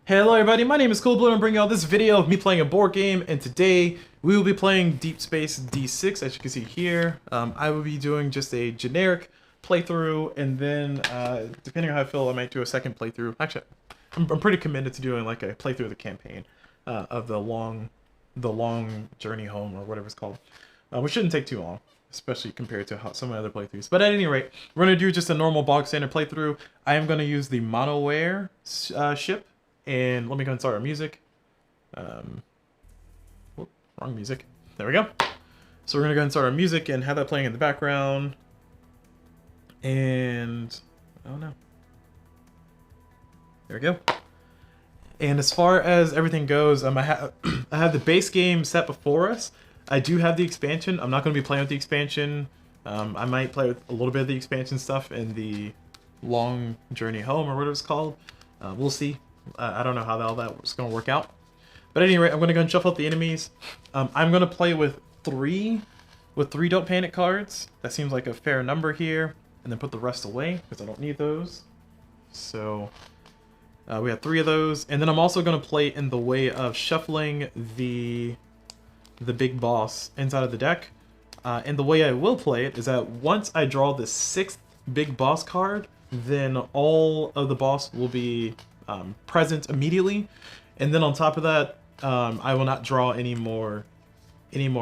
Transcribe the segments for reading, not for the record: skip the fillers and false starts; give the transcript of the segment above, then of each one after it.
Hello everybody, my name is Cool Blue and I'm bringing y'all this video of me playing a board game, and today we will be playing Deep Space D6, as you can see here. I will be doing just a generic playthrough, and then depending on how I feel, I might do a second playthrough. Actually, I'm pretty committed to doing like a playthrough of the campaign of the long journey home, or whatever it's called, which shouldn't take too long, especially compared to some of my other playthroughs. But at any rate, we're going to do just a normal bog standard playthrough. I am going to use the Monoware ship. And let me go and start our music. Whoop, wrong music. There we go. So we're gonna go and start our music and have that playing in the background. And oh no, there we go. And as far as everything goes, I have the base game set before us. I do have the expansion. I'm not going to be playing with the expansion. I might play with a little bit of the expansion stuff in the long journey home, or whatever it's called. We'll see. I don't know how all that was going to work out. But at any rate, I'm going to go and shuffle up the enemies. I'm going to play with three Don't Panic cards. That seems like a fair number here. And then put the rest away, because I don't need those. So we have 3 of those. And then I'm also going to play in the way of shuffling the big boss inside of the deck. And the way I will play it is that once I draw the 6th big boss card, then all of the boss will be present immediately, and then on top of that, I will not draw any more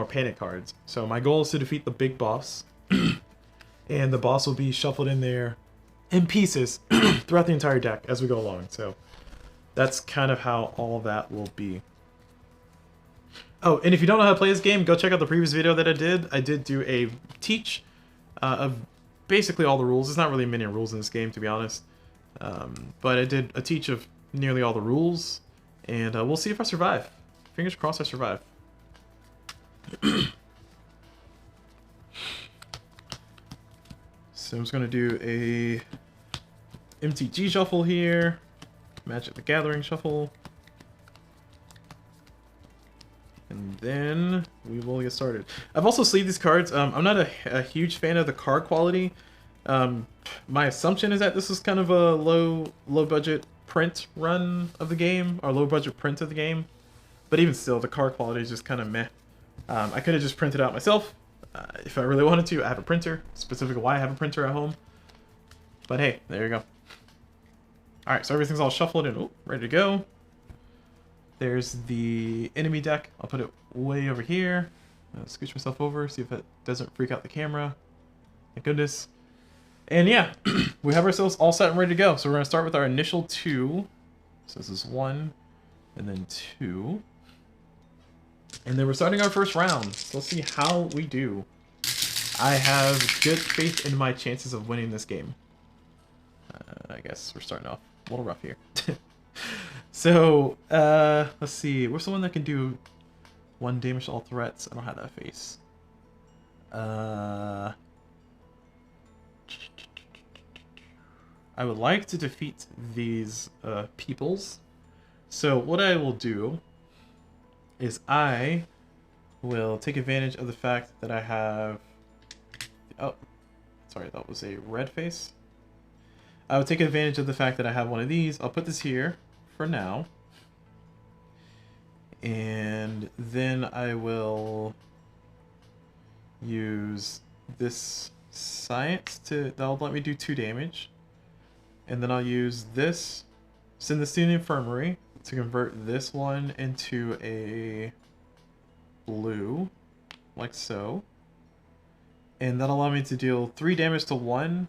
panic cards. So my goal is to defeat the big boss, and the boss will be shuffled in there in pieces throughout the entire deck as we go along. So that's kind of how all of that will be. Oh, and if you don't know how to play this game, go check out the previous video that I did. I did do a teach of basically all the rules. There's not really many rules in this game, to be honest. But I did a teach of nearly all the rules, and we'll see if I survive. Fingers crossed I survive. So I'm just going to do a MTG shuffle here, Magic the Gathering shuffle, and then we will get started. I've also sleeved these cards. I'm not a huge fan of the card quality. My assumption is that this is kind of a low budget print run of the game, or low budget print of the game, but even still, the card quality is just kind of meh. I could have just printed out myself if I really wanted to. I have a printer, specifically why I have a printer at home, but hey, there you go. Alright, so everything's all shuffled and ready to go. There's the enemy deck. I'll put it way over here. Scooch myself over, see if it doesn't freak out the camera. Thank goodness. And yeah, we have ourselves all set and ready to go. So we're going to start with our initial 2. So this is 1, and then 2. And then we're starting our first round. So let's see how we do. I have good faith in my chances of winning this game. I guess we're starting off a little rough here. So, let's see. Where's the one that can do 1 damage to all threats? I don't have that face. I would like to defeat these peoples. So what I will do is I will take advantage of the fact that I have... Oh, sorry, that was a red face. I will take advantage of the fact that I have one of these. I'll put this here for now. And then I will use this science that'll let me do 2 damage. And then I'll use this, send this to the infirmary to convert this one into a blue, like so. And that'll allow me to deal 3 damage to 1,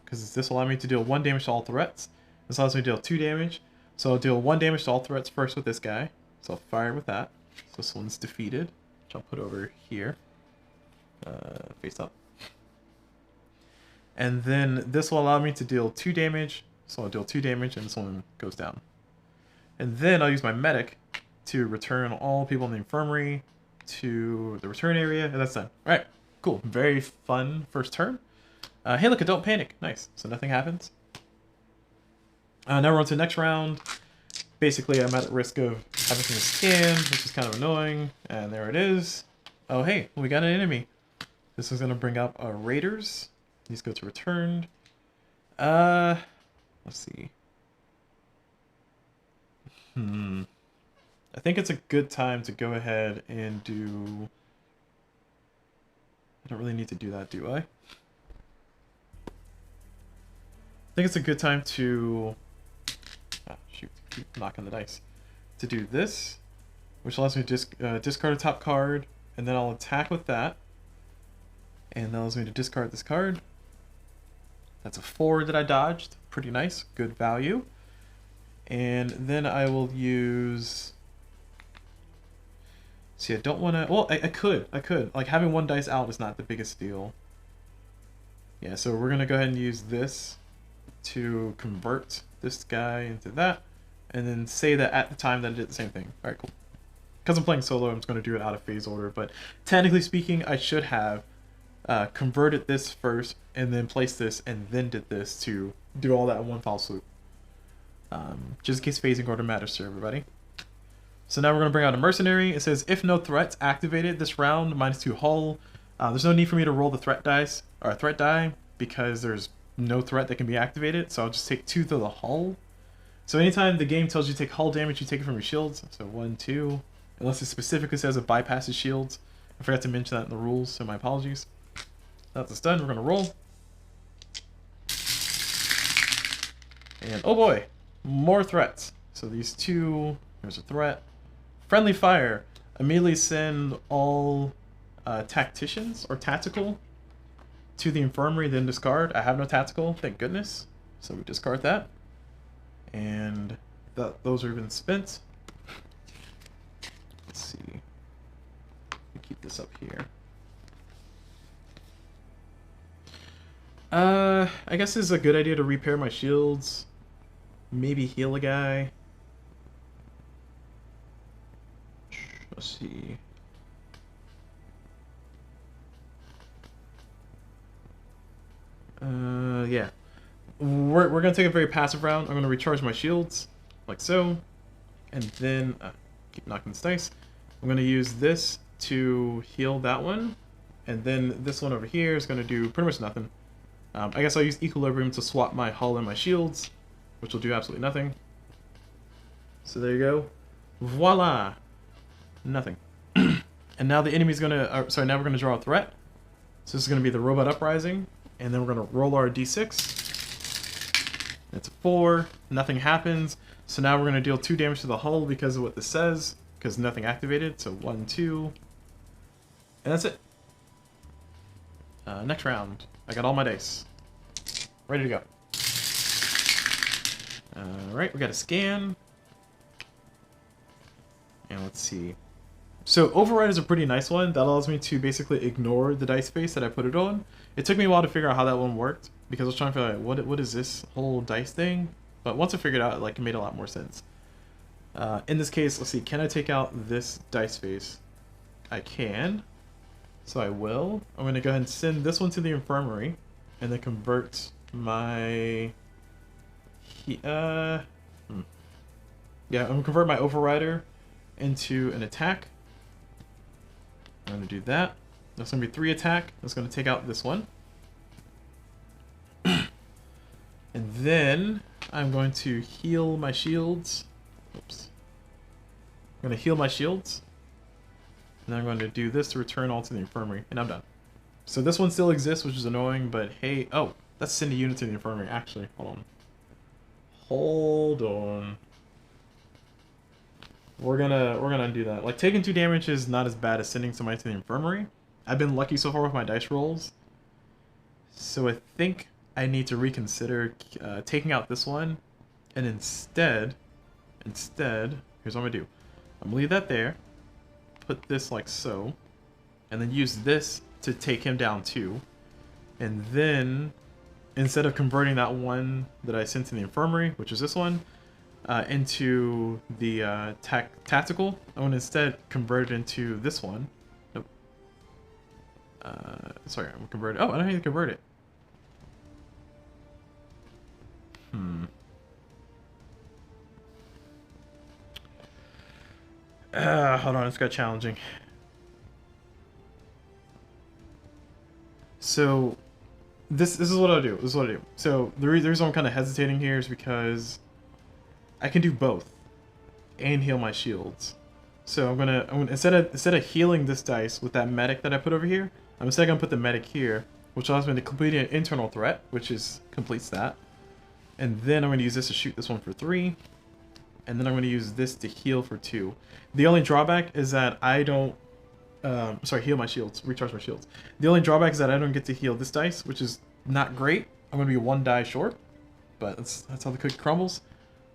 because this will allow me to deal 1 damage to all threats. This allows me to deal 2 damage. So I'll deal 1 damage to all threats first with this guy. So I'll fire with that. So this one's defeated, which I'll put over here, face up. And then this will allow me to deal 2 damage. So I'll deal 2 damage and this one goes down. And then I'll use my medic to return all people in the infirmary to the return area, and that's done. Alright, cool. Very fun first turn. Hey look, Don't Panic. Nice. So nothing happens. Now we're on to the next round. Basically, I'm at risk of having to scan, which is kind of annoying. And there it is. Oh hey, we got an enemy. This is going to bring up our raiders. These go to returned. Let's see. I think it's a good time to go ahead and do... I don't really need to do that, do I? I think it's a good time to... Ah, shoot, keep knocking the dice. To do this, which allows me to discard a top card, and then I'll attack with that. And that allows me to discard this card. That's a 4 that I dodged. Pretty nice. Good value. And then I will use... See, I don't want to... Well, I could. Like, having one dice out is not the biggest deal. Yeah, so we're going to go ahead and use this to convert this guy into that. And then say that at the time that I did the same thing. Alright, cool. Because I'm playing solo, I'm just going to do it out of phase order. But technically speaking, I should have converted this first, and then placed this, and then did this to do all that in one foul swoop. Just in case phasing order matters to everybody. So now we're going to bring out a mercenary. It says, if no threats activated this round, -2 hull. There's no need for me to roll the threat dice, or threat die, because there's no threat that can be activated. So I'll just take 2 to the hull. So anytime the game tells you to take hull damage, you take it from your shields. So 1, 2, unless it specifically says it bypasses shields. I forgot to mention that in the rules, so my apologies. That's done. We're going to roll. And oh boy, more threats. So these 2, there's a threat. Friendly fire. Immediately send all tacticians or tactical to the infirmary, then discard. I have no tactical, thank goodness. So we discard that. And those are been spent. Let's see. Keep this up here. I guess it's a good idea to repair my shields. Maybe heal a guy. Let's see. Yeah. We're gonna take a very passive round. I'm gonna recharge my shields, like so. And then, keep knocking this dice. I'm gonna use this to heal that one. And then this one over here is gonna do pretty much nothing. I guess I'll use Equilibrium to swap my hull and my shields, which will do absolutely nothing. So there you go. Voila! Nothing. And now the enemy's gonna... sorry, now we're gonna draw a threat. So this is gonna be the Robot Uprising. And then we're gonna roll our d6. It's a 4. Nothing happens. So now we're gonna deal 2 damage to the hull because of what this says. Because nothing activated. So 1, 2. And that's it. Next round. I got all my dice. Ready to go. Alright, we got a scan. And let's see. So Override is a pretty nice one. That allows me to basically ignore the dice face that I put it on. It took me a while to figure out how that one worked, because I was trying to figure out what is this whole dice thing? But once I figured out, it made a lot more sense. In this case, let's see, can I take out this dice face? I can. So I will. I'm going to go ahead and send this one to the infirmary, and then convert my... Yeah, I'm going to convert my Overrider into an attack. I'm going to do that. That's going to be 3 attack. That's going to take out this one. And then I'm going to heal my shields. Oops. I'm going to heal my shields. And then I'm going to do this to return all to the infirmary. And I'm done. So this one still exists, which is annoying, but hey... Oh, that's send a unit to the infirmary, actually. Hold on. Hold on. We're gonna undo that. Like, taking 2 damage is not as bad as sending somebody to the infirmary. I've been lucky so far with my dice rolls. So I think I need to reconsider taking out this one. And instead, here's what I'm gonna do. I'm gonna leave that there. Put this like so. And then use this to take him down too. And then, instead of converting that one that I sent to the infirmary, which is this one, into the tactical, I'm going to instead convert it into this one. Nope. Sorry, I'm going to convert it. Oh, I don't know how to convert it. Hold on, it's got challenging. So, this is what I'll do. This is what I do. So, the reason I'm kind of hesitating here is because I can do both. and heal my shields. So I'm gonna instead of healing this dice with that medic that I put over here, I'm instead gonna put the medic here, which allows me to complete an internal threat, which completes that. And then I'm gonna use this to shoot this one for 3. And then I'm gonna use this to heal for 2. The only drawback is that I don't heal my shields, recharge my shields. The only drawback is that I don't get to heal this dice, which is not great. I'm gonna be 1 die short, but that's how the cookie crumbles.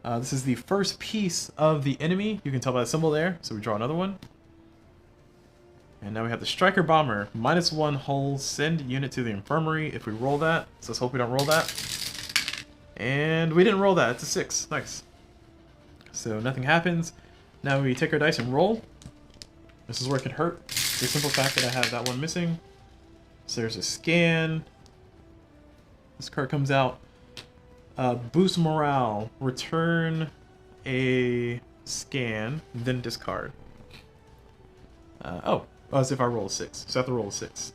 This is the first piece of the enemy. You can tell by the symbol there. So we draw another one. And now we have the Striker Bomber. -1 hull, send unit to the infirmary if we roll that. So let's hope we don't roll that. And we didn't roll that. It's a 6. Nice. So nothing happens. Now we take our dice and roll. This is where it can hurt. The simple fact that I have that one missing. So there's a scan. This card comes out. Boost morale. Return a scan, then discard. As if I roll a 6. So I have to roll a 6.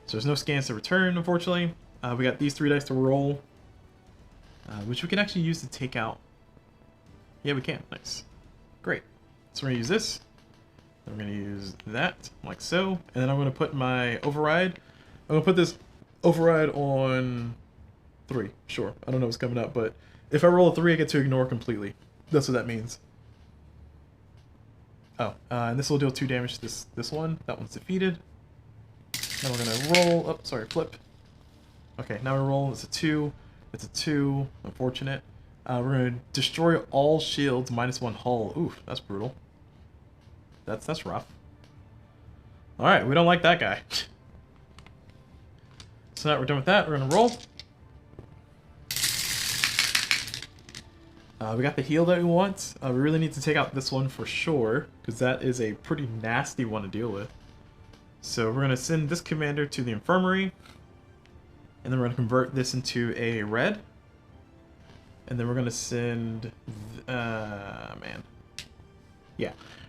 So there's no scans to return, unfortunately. We got these 3 dice to roll, which we can actually use to take out. Yeah, we can. Nice. Great. So we're going to use this. I'm going to use that, like so. And then I'm going to put my override. I'm going to put this override on 3. Sure. I don't know what's coming up, but if I roll a 3, I get to ignore completely. That's what that means. Oh, and this will deal 2 damage to this one. That one's defeated. Now we're going to roll. Oh, sorry, flip. Okay, now we roll. It's a 2. It's a 2. Unfortunate. We're going to destroy all shields, -1 hull. Oof, that's brutal. That's rough. Alright, we don't like that guy. So now we're done with that. We're going to roll. We got the heal that we want. We really need to take out this one for sure, because that is a pretty nasty one to deal with. So we're going to send this commander to the infirmary, and then we're going to convert this into a red. And then we're going to send... Yeah.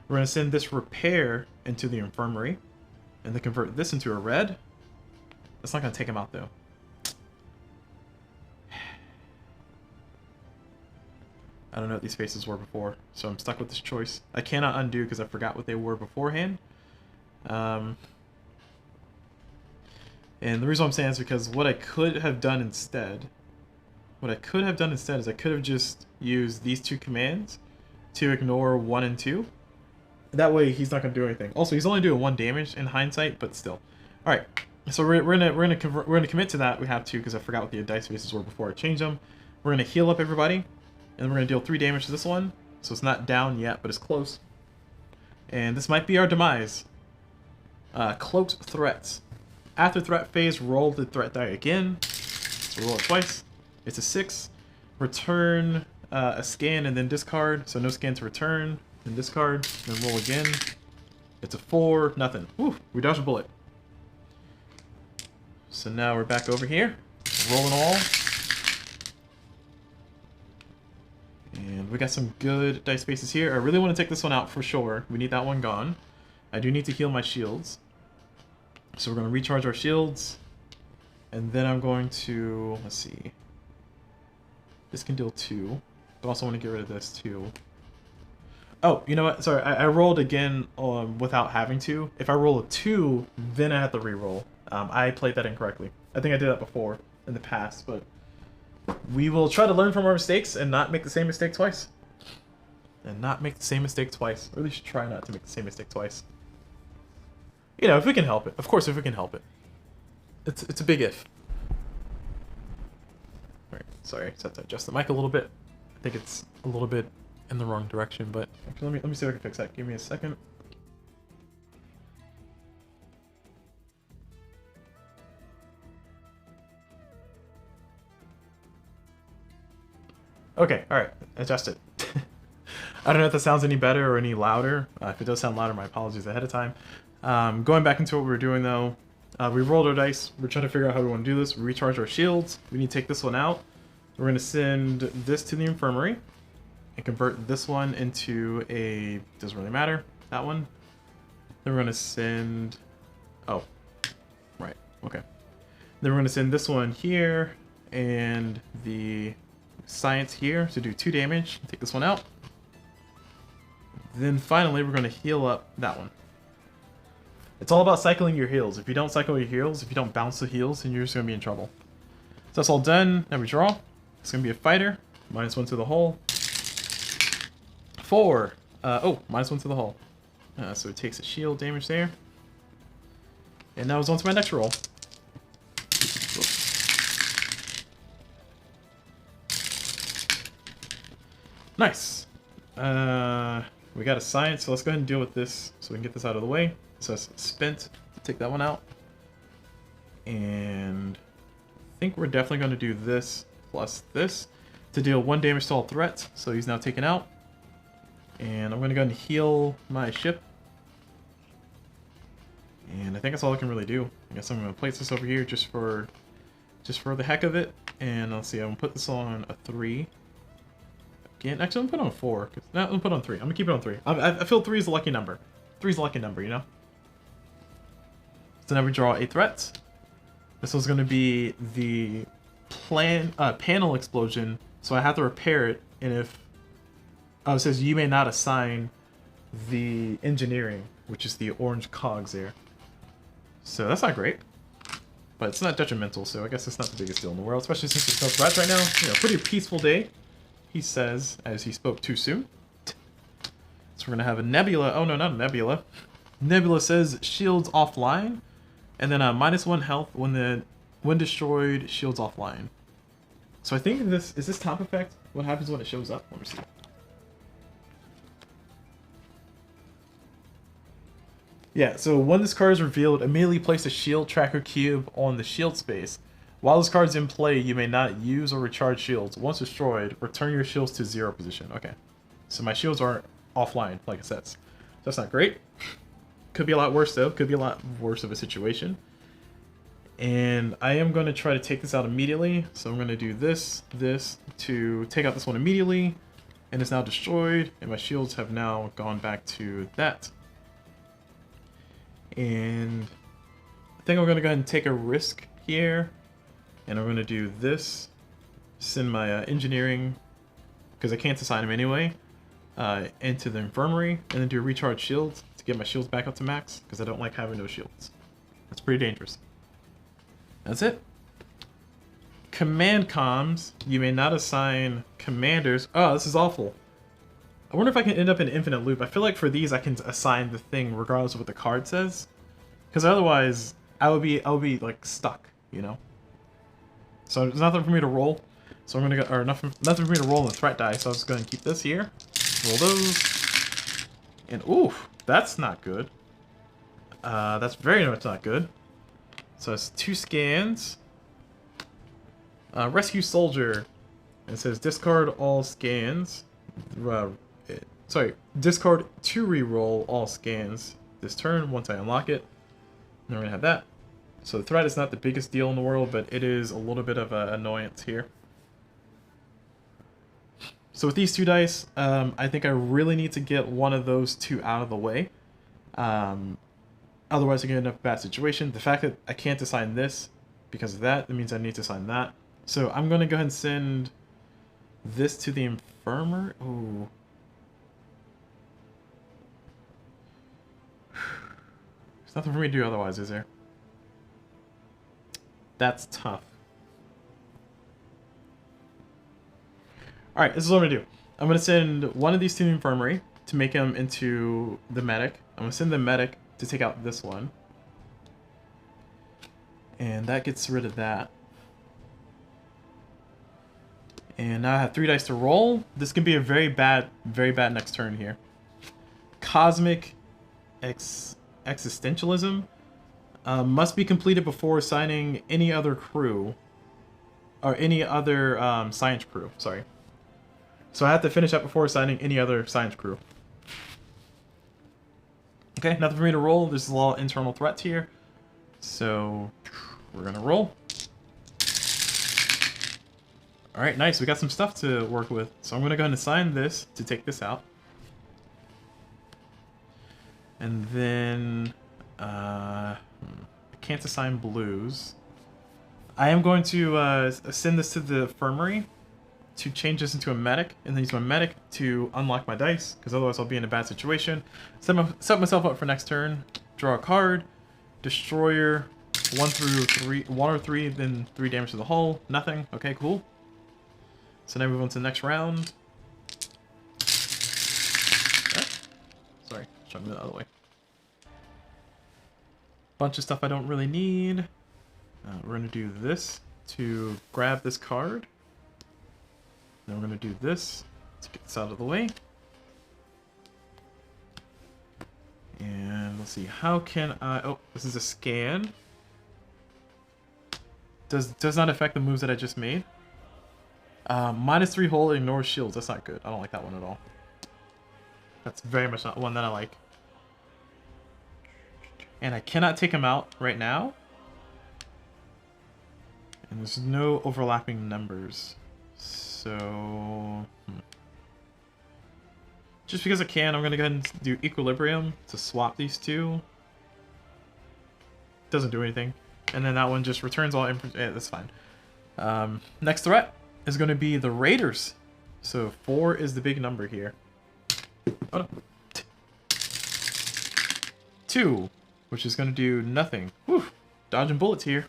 We're going to send this repair into the infirmary, and then convert this into a red. That's not going to take him out, though. I don't know what these faces were before, so I'm stuck with this choice. I cannot undo because I forgot what they were beforehand. And the reason I'm saying is because what I could have done instead... is I could have just used these 2 commands to ignore 1 and 2. That way he's not going to do anything. Also, he's only doing 1 damage in hindsight, but still. Alright, so we're gonna commit to that. We have to, because I forgot what the dice faces were before I changed them. We're going to heal up everybody. And we're going to deal 3 damage to this one. So it's not down yet, but it's close. And this might be our demise. Cloaked threats. After threat phase, roll the threat die again. So roll it twice. It's a 6. Return a scan and then discard. So no scan to return. Then discard. Then roll again. It's a 4. Nothing. Whew, we dodged a bullet. So now we're back over here. Rolling all. And we got some good dice spaces here. I really want to take this one out for sure. We need that one gone. I do need to heal my shields. So we're going to recharge our shields. And then I'm going to... Let's see. This can deal 2. But I also want to get rid of this too. Oh, you know what? Sorry, I rolled again without having to. If I roll a 2, then I have to re-roll. I played that incorrectly. I think I did that before in the past, but... We will try to learn from our mistakes and not make the same mistake twice. Or at least try not to make the same mistake twice. You know, if we can help it. Of course, if we can help it. It's a big if. Alright, sorry. Just have to adjust the mic a little bit. I think it's a little bit in the wrong direction, but actually, let me see if I can fix that. Give me a second. Okay, alright, adjusted. I don't know if that sounds any better or any louder. If it does sound louder, my apologies ahead of time. Going back into what we were doing though, we rolled our dice. We're trying to figure out how we want to do this. We recharge our shields. We need to take this one out. We're going to send this to the infirmary and convert this one into a... Doesn't really matter. That one. Then we're going to send... Oh, right. Okay. Then we're going to send this one here and the... Science here to do 2 damage. Take this one out. then finally, we're going to heal up that one. It's all about cycling your heals. If you don't cycle your heals, if you don't bounce the heals, then you're just going to be in trouble. So that's all done. Now we draw. It's going to be a fighter. -1 to the hull. 4. Oh, -1 to the hull. So it takes a shield damage there. And now it's on to my next roll. Nice. We got a science, so let's go ahead and deal with this so we can get this out of the way. So it's spent to take that one out. And I think we're definitely going to do this plus this to deal 1 damage to all threats. So he's now taken out. And I'm going to go ahead and heal my ship. And I think that's all I can really do. I guess I'm going to place this over here just for the heck of it. And let's see, I'm going to put this on a 3. Again, actually, I'm going to put on a 4. No, I'm going to put on 3. I'm going to keep it on 3. I feel 3 is a lucky number. 3 is a lucky number, you know? So now we draw a threat. This was going to be the panel explosion, so I have to repair it. And if... Oh, it says you may not assign the engineering, which is the orange cogs there. So that's not great. But it's not detrimental, so I guess it's not the biggest deal in the world, especially since there's no threats right now. You know, pretty peaceful day, he says, as he spoke too soon. So we're going to have a Nebula. Oh, no, not a Nebula. Nebula says shields offline. And then -1 health when destroyed, shields offline. So I think is this top effect? What happens when it shows up? Let me see. Yeah, so when this card is revealed, immediately place a shield tracker cube on the shield space. While this card is in play, you may not use or recharge shields. Once destroyed, return your shields to 0 position. Okay, so my shields are offline, like it says. So that's not great. Could be a lot worse, though. Could be a lot worse of a situation. And I am going to try to take this out immediately. So I'm going to do this to take out this one immediately. And it's now destroyed. And my shields have now gone back to that. And I think I'm going to go ahead and take a risk here. And I'm going to do this. Send my engineering, because I can't assign him anyway, into the infirmary. And then do a recharge shield to get my shields back up to max, because I don't like having no shields. That's pretty dangerous. That's it. Command comms. You may not assign commanders. Oh, this is awful. I wonder if I can end up in an infinite loop. I feel like for these I can assign the thing regardless of what the card says. Because otherwise I would be like stuck, you know? So there's nothing for me to roll. So I'm gonna go, or nothing for me to roll on the threat die, so I'm just gonna keep this here. Roll those. And ooh, that's not good. That's very much not good. So it's 2 scans. Rescue Soldier. It says discard all scans. Discard to reroll all scans this turn once I unlock it. And we're gonna have that. So the threat is not the biggest deal in the world, but it is a little bit of an annoyance here. So with these 2 dice, I think I really need to get one of those 2 out of the way. Otherwise I get in a bad situation. The fact that I can't assign this because of that means I need to assign that. So I'm going to go ahead and send this to the infirmary. Ooh. There's nothing for me to do otherwise, is there? That's tough. Alright, this is what I'm going to do. I'm going to send one of these to the infirmary to make him into the medic. I'm going to send the medic to take out this one. And that gets rid of that. And now I have 3 dice to roll. This can be a very bad next turn here. Cosmic Existentialism must be completed before assigning any other crew. Or any other science crew, sorry. So I have to finish up before assigning any other science crew. Okay, nothing for me to roll. There's a lot of internal threats here. So we're gonna roll. Alright, nice. We got some stuff to work with. So I'm gonna go ahead and assign this to take this out. And then I can't assign blues. I am going to send this to the infirmary to change this into a medic, and then use my medic to unlock my dice, because otherwise I'll be in a bad situation. Set myself up for next turn, draw a card, destroyer, 1 through 3, 1 or 3, then 3 damage to the hull, nothing. Okay, cool. So now we move on to the next round. Sorry, trying to move the other way. Bunch of stuff I don't really need. We're gonna do this to grab this card. Then we're gonna do this to get this out of the way. And let's see, how can I... Oh, this is a scan. Does not affect the moves that I just made. -3 hull, ignores shields. That's not good. I don't like that one at all. That's very much not one that I like. And I cannot take him out right now. And there's no overlapping numbers. So... Just because I can, I'm going to go ahead and do Equilibrium to swap these two. Doesn't do anything. And then that one just returns all... Yeah, that's fine. Next threat is going to be the Raiders. So 4 is the big number here. Oh no. 2, which is going to do nothing. Whew. Dodging bullets here.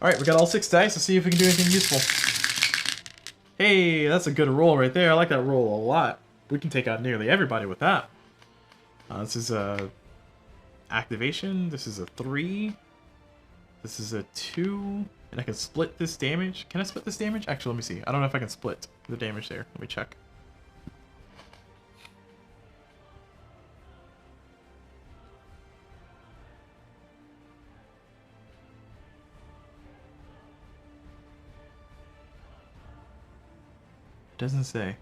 Alright, we got all 6 dice. Let's see if we can do anything useful. Hey, that's a good roll right there. I like that roll a lot. We can take out nearly everybody with that. This is a activation. This is a 3. This is a 2. And I can split this damage. Can I split this damage? Actually, let me see. I don't know if I can split the damage there. Let me check. Doesn't say.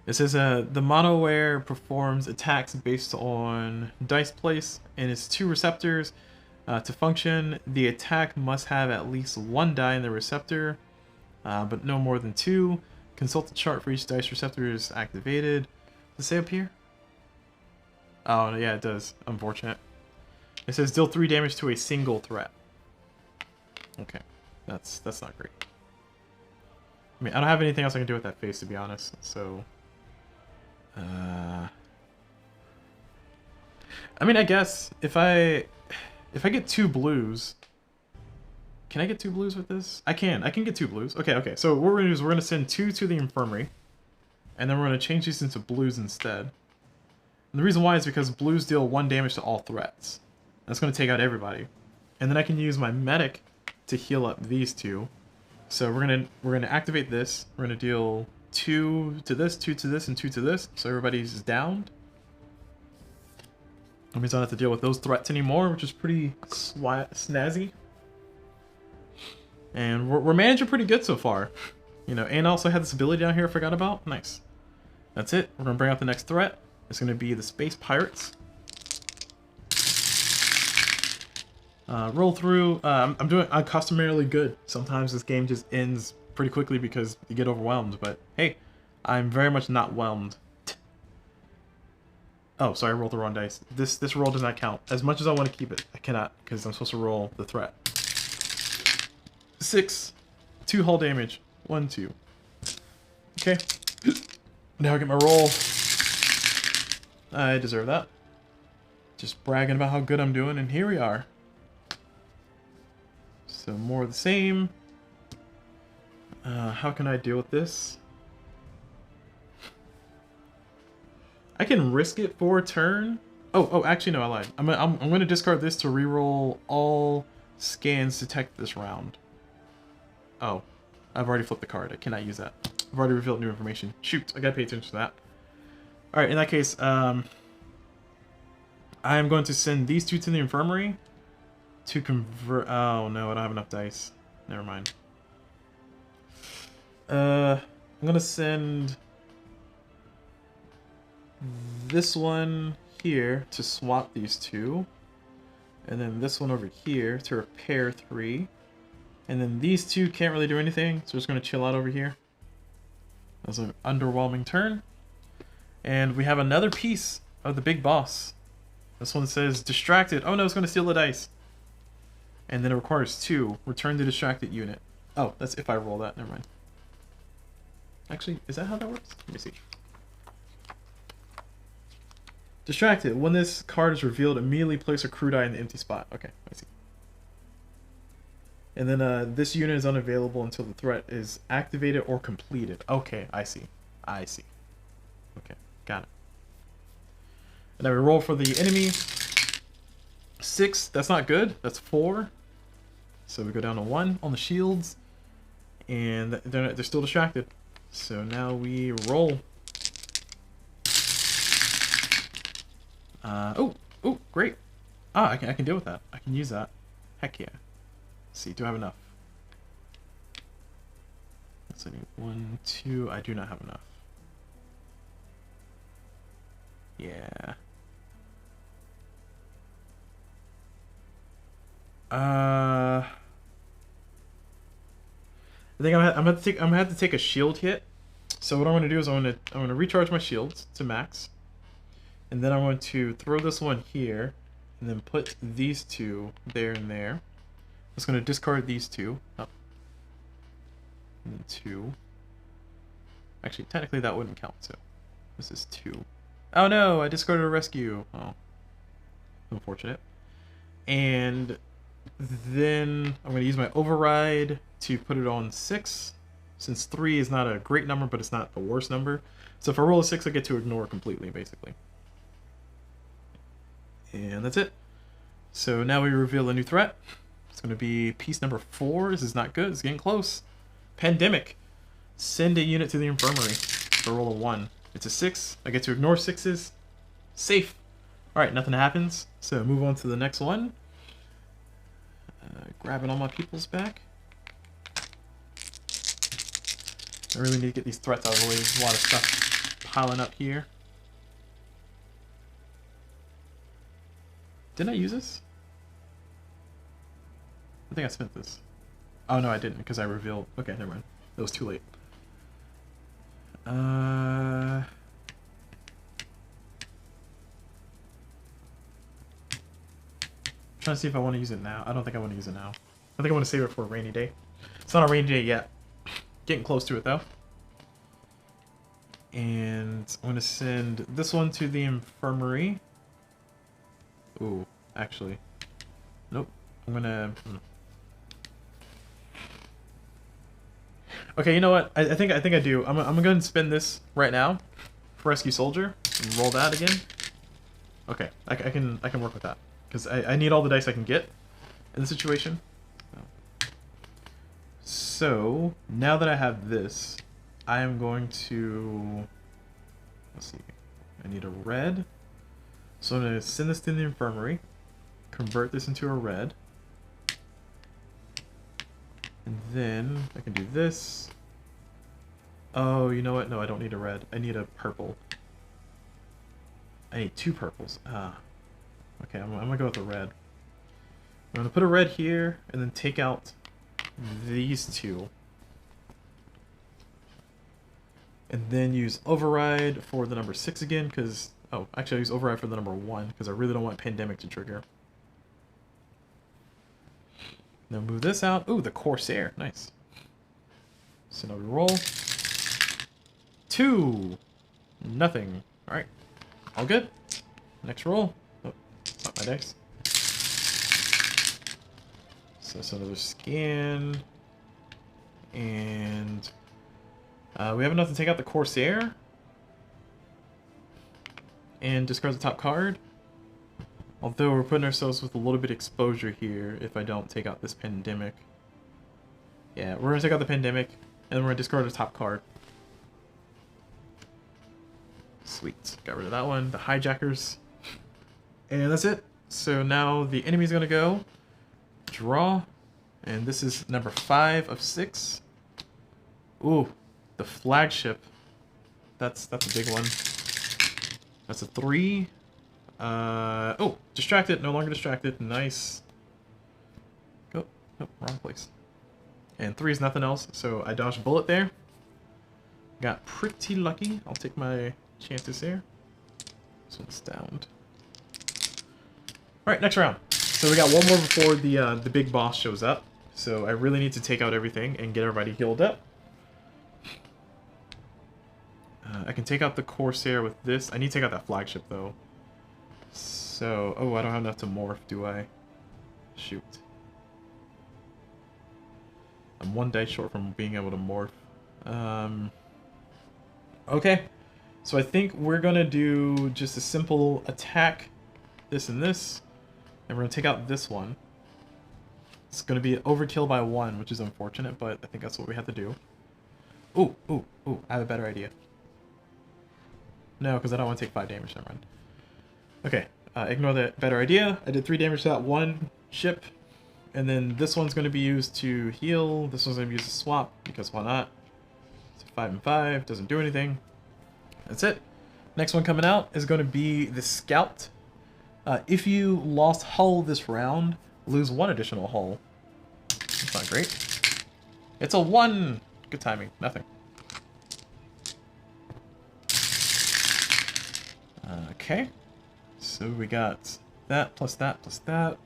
It says the monoware performs attacks based on dice place and its 2 receptors. To function, the attack must have at least 1 die in the receptor, but no more than 2. Consult the chart for each dice receptor is activated. Does it say up here? Oh, yeah, it does. Unfortunate. It says deal 3 damage to a single threat. Okay, that's not great. I mean, I don't have anything else I can do with that face, to be honest, so... I mean, I guess, if I get 2 blues... Can I get 2 blues with this? I can get 2 blues. Okay, so what we're gonna do is we're gonna send 2 to the infirmary, and then we're gonna change these into blues instead. And the reason why is because blues deal 1 damage to all threats. That's gonna take out everybody. And then I can use my medic to heal up these 2. So we're gonna activate this. We're gonna deal 2 to this, 2 to this, and 2 to this. So everybody's downed. That means I don't have to deal with those threats anymore, which is pretty snazzy. And we're managing pretty good so far. You know, and I also had this ability down here I forgot about. Nice. That's it. We're gonna bring out the next threat. It's gonna be the Space Pirates. Roll through. I'm customarily good. Sometimes this game just ends pretty quickly because you get overwhelmed, but hey, I'm very much not whelmed. Oh, sorry, I rolled the wrong dice. This roll does not count. As much as I want to keep it, I cannot, because I'm supposed to roll the threat. 6. 2 hull damage. 1, 2. Okay. Now I get my roll. I deserve that. Just bragging about how good I'm doing, and here we are. So more of the same. How can I deal with this? I can risk it for a turn. Oh, actually no, I lied. I'm gonna discard this to reroll all scans detected this round. Oh, I've already flipped the card. I cannot use that. I've already revealed new information. Shoot, I gotta pay attention to that. All right, in that case, I am going to send these 2 to the infirmary to convert. Oh no, I don't have enough dice. Never mind. I'm gonna send this one here to swap these 2, and then this one over here to repair 3, and then these 2 can't really do anything, so we're just gonna chill out over here. That was an underwhelming turn, and we have another piece of the big boss. This one says distracted. Oh no, it's gonna steal the dice. And then it requires 2. Return the distracted unit. Oh, that's if I roll that. Never mind. Actually, is that how that works? Let me see. Distracted. When this card is revealed, immediately place a crew die in the empty spot. Okay, I see. And then this unit is unavailable until the threat is activated or completed. Okay, I see. I see. Okay, got it. And then we roll for the enemy. 6, that's not good. That's 4. So we go down to 1 on the shields. And they're still distracted. So now we roll. Oh, great. Ah, I can deal with that. I can use that. Heck yeah. Let's see, do I have enough? Let's see, 1, 2. I do not have enough. Yeah. I think I'm gonna have to take a shield hit. So what I'm gonna do is I'm gonna recharge my shields to max, and then I'm going to throw this one here, and then put these 2 there and there. I'm just gonna discard these 2. Oh. And then 2. Actually, technically that wouldn't count. So this is 2. Oh no! I discarded a rescue. Oh, unfortunate. And then I'm going to use my override to put it on 6, since 3 is not a great number, but it's not the worst number. So if I roll a 6, I get to ignore completely, basically. And that's it. So now we reveal a new threat. It's going to be piece number 4. This is not good. It's getting close. Pandemic. Send a unit to the infirmary. So roll a 1. It's a 6. I get to ignore 6s. Safe. Alright, nothing happens. So move on to the next one. Grabbing all my peoples back. I really need to get these threats out of the way. There's a lot of stuff piling up here. Didn't I use this? I think I spent this. Oh no, I didn't, because I revealed. Okay, never mind. It was too late. Trying to see if I want to use it now. I don't think I want to use it now. I think I want to save it for a rainy day. It's not a rainy day yet. Getting close to it though. And I'm going to send this one to the infirmary. Ooh, actually. Nope. I'm going to... Okay, you know what? I think I do. I'm going to spend this right now for Rescue Soldier and roll that again. Okay, I can work with that. Because I need all the dice I can get in the situation. So, now that I have this, I am going to... Let's see. I need a red. So I'm going to send this to the infirmary. Convert this into a red. And then I can do this. Oh, you know what? No, I don't need a red. I need a purple. I need 2 purples. Ah. Okay, I'm gonna go with the red. I'm gonna put a red here, and then take out these 2. And then use override for the number 6 again, because... Oh, actually I use override for the number 1, because I really don't want pandemic to trigger. Now move this out. Ooh, the Corsair. Nice. So now we roll. 2! Nothing. Alright. All good. Next roll. Oh, not my dice. So it's another scan. And we have enough to take out the Corsair. And discard the top card. Although we're putting ourselves with a little bit of exposure here if I don't take out this pandemic. Yeah, we're going to take out the pandemic. And then we're going to discard the top card. Sweet. Got rid of that one. The hijackers. And that's it. So now the enemy's going to go. Draw. And this is number 5 of 6. Ooh. The flagship. That's a big one. That's a 3. Oh, distracted. No longer distracted. Nice. Go. Oh, wrong place. And 3 is nothing else, so I dodged a bullet there. Got pretty lucky. I'll take my chances here. This one's downed. Alright, next round. So So we got one more before the big boss shows up. So I really need to take out everything and get everybody healed up. I can take out the Corsair with this. I need to take out that flagship though. So, oh, I don't have enough to morph, do I? Shoot. I'm one dice short from being able to morph. Okay. So I think we're gonna do just a simple attack, this and this, and we're gonna take out this one. It's gonna be overkill by 1, which is unfortunate, but I think that's what we have to do. Ooh, ooh, ooh, I have a better idea. No, because I don't want to take 5 damage, never mind. Okay, ignore that better idea. I did 3 damage to that one ship, and then this one's gonna be used to heal, this one's gonna be used to swap, because why not? So 5 and 5, doesn't do anything. That's it. Next one coming out is going to be the Scout. If you lost hull this round, lose 1 additional hull. That's not great. It's a 1! Good timing. Nothing. Okay. So we got that plus that plus that.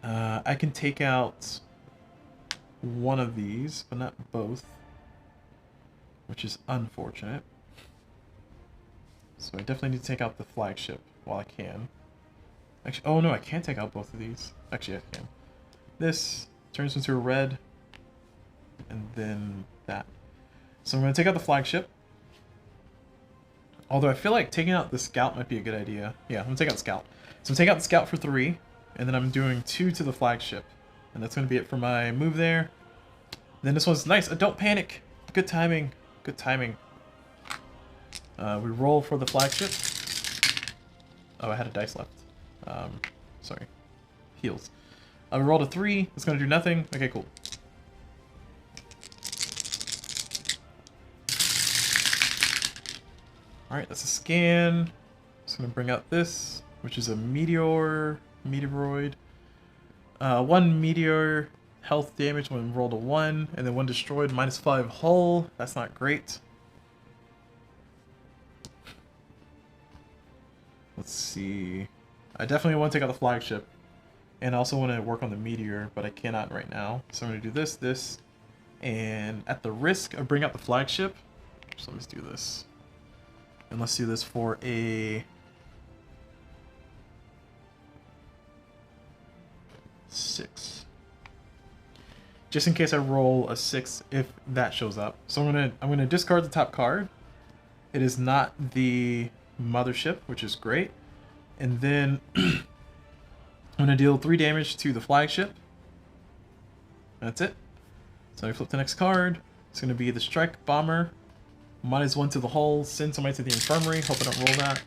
I can take out one of these, but not both. Which is unfortunate. So I definitely need to take out the flagship while I can. Actually, oh no, I can't take out both of these. Actually, I can. This turns into a red, and then that. So I'm going to take out the flagship. Although I feel like taking out the Scout might be a good idea. Yeah, I'm going to take out the Scout. So I'm taking out the Scout for 3, and then I'm doing 2 to the flagship. And that's going to be it for my move there. Then this one's nice. Don't panic. Good timing. Good timing. We roll for the flagship. Oh, I had a dice left. Sorry. Heals. We rolled a 3. It's going to do nothing. Okay, cool. Alright, that's a scan. Just going to bring out this, which is a meteoroid. 1 meteor health damage when rolled a 1, and then 1 destroyed, -5 hull. That's not great. Let's see. I definitely want to take out the flagship. And I also want to work on the meteor, but I cannot right now. So I'm going to do this, and at the risk of bringing out the flagship, so let's do this. And let's do this for a 6. Just in case I roll a 6 if that shows up. So I'm gonna discard the top card. It is not the mothership, which is great. And then I'm gonna deal 3 damage to the flagship. That's it. So I flip the next card. It's gonna be the strike bomber. -1 to the hull, send somebody to the infirmary. Hope I don't roll that.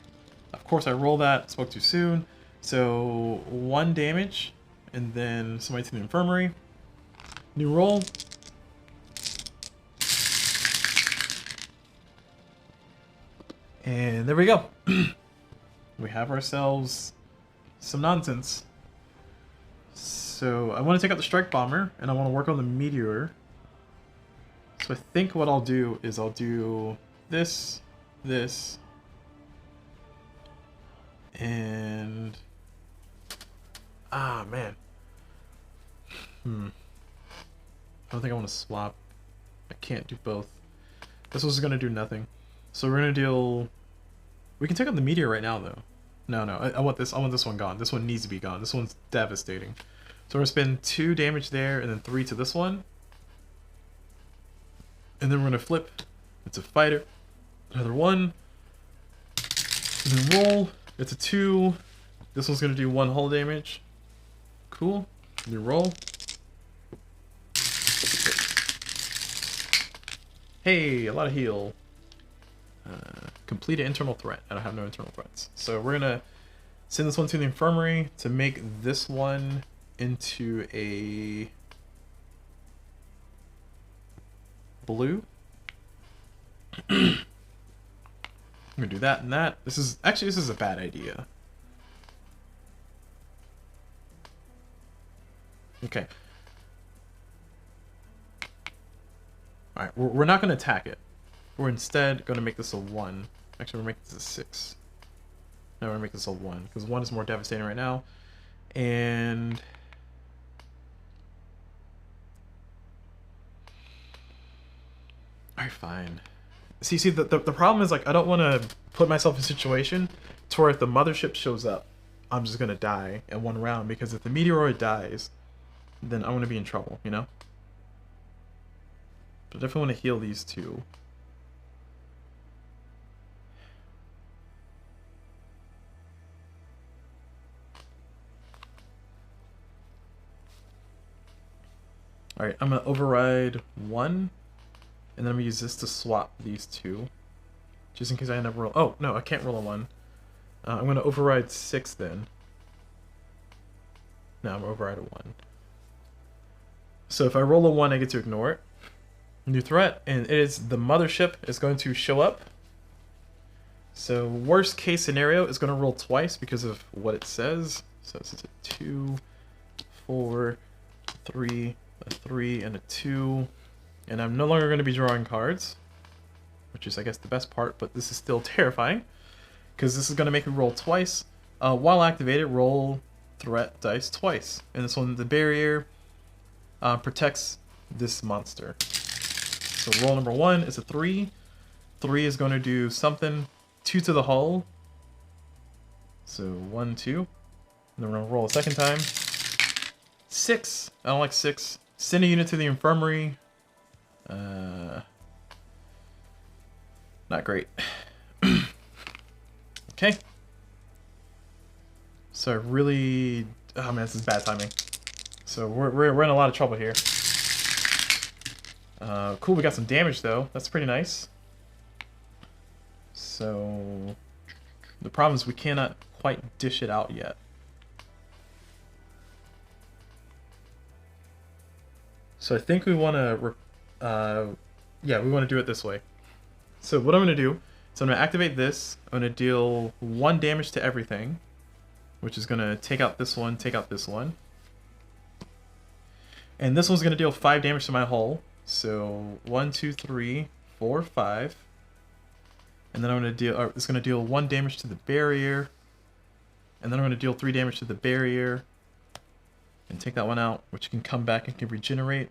Of course I roll that, spoke too soon. So 1 damage, and then somebody to the infirmary. New roll. And there we go. We have ourselves some nonsense. So I want to take out the strike bomber, and I want to work on the meteor. So I think what I'll do is I'll do this, this, and man. I don't think I want to swap. I can't do both. This was gonna do nothing. So we're gonna deal. We can take out the meteor right now, though. No, I want this. I want this one gone. This one needs to be gone. This one's devastating. So we're gonna spend 2 damage there, and then 3 to this one. And then we're gonna flip. It's a fighter. Another 1. And then roll. It's a 2. This one's gonna do 1 hull damage. Cool. New roll. Hey, a lot of heal. Complete an internal threat. I don't have no internal threats. So we're gonna send this one to the infirmary to make this one into a blue. I'm gonna do that and that. This is a bad idea. Okay. Alright, we're not gonna attack it. We're instead gonna make this a 1. Actually, we're making this a 6. No, we're gonna make this a 1, because 1 is more devastating right now. And alright, fine. See, the problem is, like, I don't want to put myself in a situation to where if the mothership shows up, I'm just gonna die in one round, because if the meteoroid dies, then I'm gonna be in trouble, you know? But I definitely want to heal these two. Alright, I'm gonna override 1, and then I'm gonna use this to swap these two. Just in case I end up roll. Oh, no, I can't roll a 1. I'm gonna override 6 then. No, I'm gonna override a 1. So if I roll a 1, I get to ignore it. New threat, and it is the mothership is going to show up. So worst case scenario is going to roll twice because of what it says. So this is a 2, 4, 3, a 3, and a 2. And I'm no longer going to be drawing cards, which is, I guess, the best part, but this is still terrifying because this is going to make me roll twice. While activated, roll threat dice twice. And this one, the barrier, protects this monster. So roll number 1 is a 3. 3 is going to do something. 2 to the hull. So 1, 2. And then we're going to roll a second time. 6. I don't like 6. Send a unit to the infirmary. Not great. Okay. So I really... Oh man, this is bad timing. So we're in a lot of trouble here. Cool, we got some damage though. That's pretty nice. So the problem is we cannot quite dish it out yet. So I think we want to, yeah, we want to do it this way. So what I'm going to do is I'm going to activate this. I'm going to deal 1 damage to everything, which is going to take out this one, take out this one. And this one's going to deal 5 damage to my hull. So 1, 2, 3, 4, 5. And then I'm going to deal, it's going to deal 1 damage to the barrier. And then I'm going to deal 3 damage to the barrier. And take that one out, which can come back and can regenerate.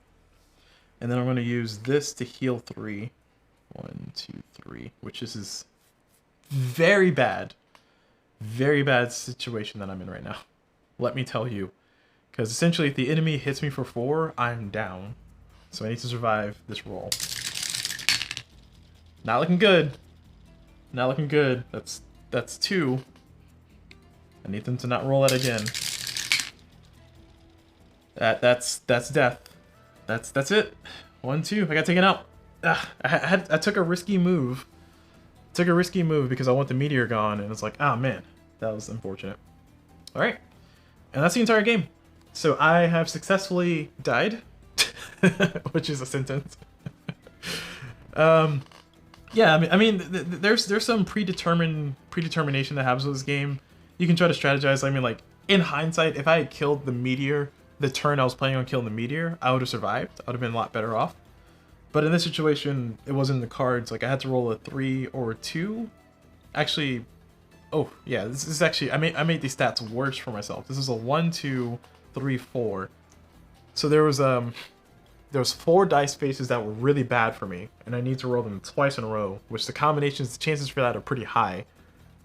And then I'm going to use this to heal 3. 1, 2, 3. Which is very bad situation that I'm in right now. Let me tell you. Because essentially if the enemy hits me for 4, I'm down. So I need to survive this roll. Not looking good. Not looking good. That's 2. I need them to not roll that again. That's death. That's it. 1, 2. I got taken out. I took a risky move. Took a risky move because I want the meteor gone, and it's like, ah, man, that was unfortunate. All right, and that's the entire game. So I have successfully died, which is a sentence. Yeah, I mean, there's some predetermination that happens with this game. You can try to strategize. I mean, like in hindsight, if I had killed the meteor the turn I was planning on killing the meteor, I would have survived. I would have been a lot better off. But in this situation, it wasn't in the cards. Like I had to roll a 3 or a 2. Actually, oh yeah, this is actually I made these stats worse for myself. This is a 1, 2, 3, 4. So there was 4 dice faces that were really bad for me, and I need to roll them twice in a row, which the combinations, the chances for that are pretty high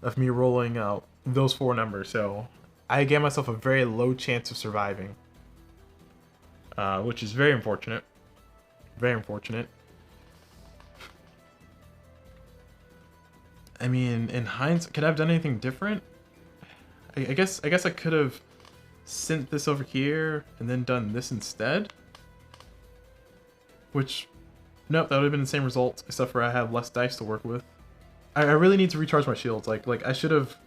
of me rolling out those 4 numbers. So I gave myself a very low chance of surviving, which is very unfortunate. Very unfortunate. I mean, in hindsight, could I have done anything different? I guess I could have sent this over here and then done this instead. Which, nope, that would have been the same result, except for I have less dice to work with. I really need to recharge my shields. Like I should have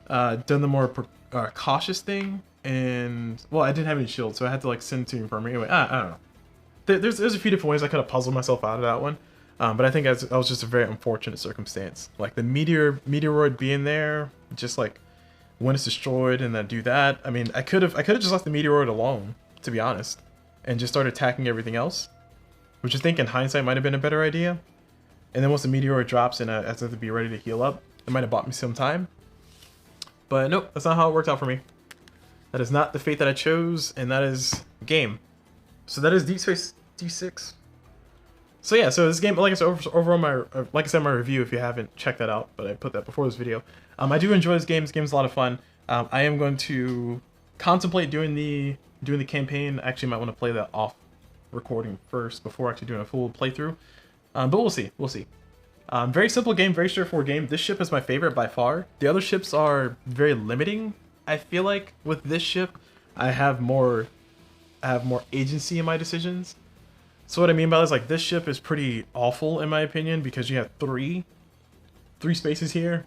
done the more cautious thing, and well, I didn't have any shields, so I had to like send to infirmary. Anyway, I don't know. There's a few different ways I could have puzzled myself out of that one, but I think that was just a very unfortunate circumstance. Like the meteoroid being there, just like when it's destroyed, and then do that. I mean, I could have just left the meteoroid alone, to be honest, and just started attacking everything else, which I think in hindsight might have been a better idea. And then once the meteoroid drops and I have to be ready to heal up, it might have bought me some time. But nope, that's not how it worked out for me. That is not the fate that I chose, and that is game. So that is Deep Space D6. So yeah, so this game, like I said, over on my, like I said, my review, if you haven't checked that out, but I put that before this video. I do enjoy this game. This game's a lot of fun. I am going to contemplate doing the campaign. I actually might want to play that off recording first before actually doing a full playthrough. But we'll see. We'll see. Very simple game, very straightforward game. This ship is my favorite by far. The other ships are very limiting. I feel like with this ship, I have more agency in my decisions. So what I mean by that is, like, this ship is pretty awful in my opinion because you have three spaces here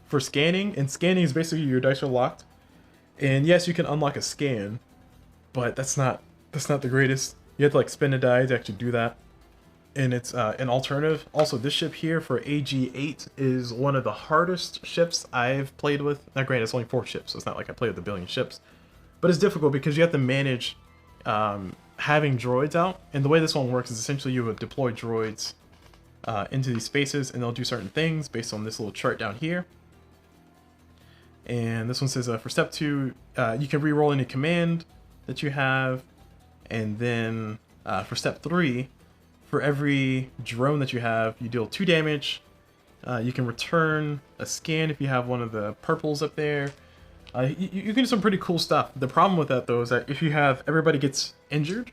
for scanning, and scanning is basically your dice are locked. And yes, you can unlock a scan, but that's not the greatest. You have to like spin a die to actually do that. And it's an alternative. Also, this ship here for AG8 is one of the hardest ships I've played with. Now granted, it's only 4 ships, so it's not like I played with a billion ships. But it's difficult because you have to manage having droids out. And the way this one works is essentially you would deploy droids into these spaces, and they'll do certain things based on this little chart down here. And this one says for step 2, you can re-roll any command that you have. And then for step 3, for every drone that you have, you deal 2 damage. You can return a scan if you have one of the purples up there. You can do some pretty cool stuff. The problem with that, though, is that if you have everybody gets injured,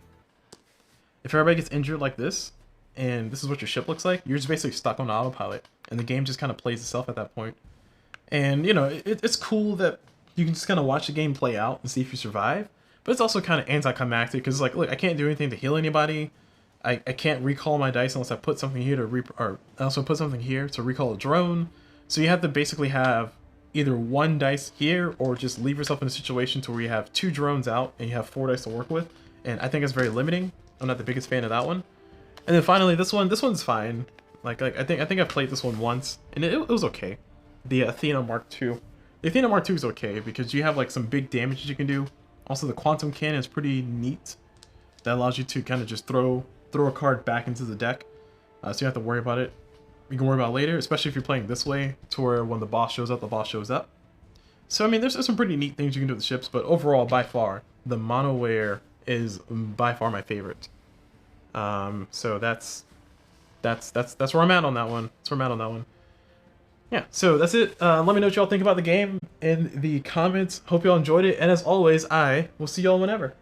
like this, and this is what your ship looks like, you're just basically stuck on autopilot, and the game just kind of plays itself at that point. And, you know, it's cool that you can just kind of watch the game play out and see if you survive, but it's also kind of anticlimactic, because, like, look, I can't do anything to heal anybody. I can't recall my dice unless I put something here to or I also put something here to recall a drone. So you have to basically have either 1 dice here, or just leave yourself in a situation to where you have 2 drones out and you have 4 dice to work with. And I think it's very limiting. I'm not the biggest fan of that one. And then finally, this one's fine. Like I think I've played this one once, and it was okay. The Athena Mark II. The Athena Mark II is okay because you have like some big damage you can do. Also, the quantum cannon is pretty neat. That allows you to kind of just throw a card back into the deck, so you don't have to worry about it. You can worry about it later, especially if you're playing this way, to where when the boss shows up, the boss shows up. So I mean, there's some pretty neat things you can do with the ships, but overall, by far, the Monoware is by far my favorite. So that's where I'm at on that one. That's where I'm at on that one. Yeah, so that's it. Let me know what y'all think about the game in the comments. Hope y'all enjoyed it, and as always, I will see y'all whenever.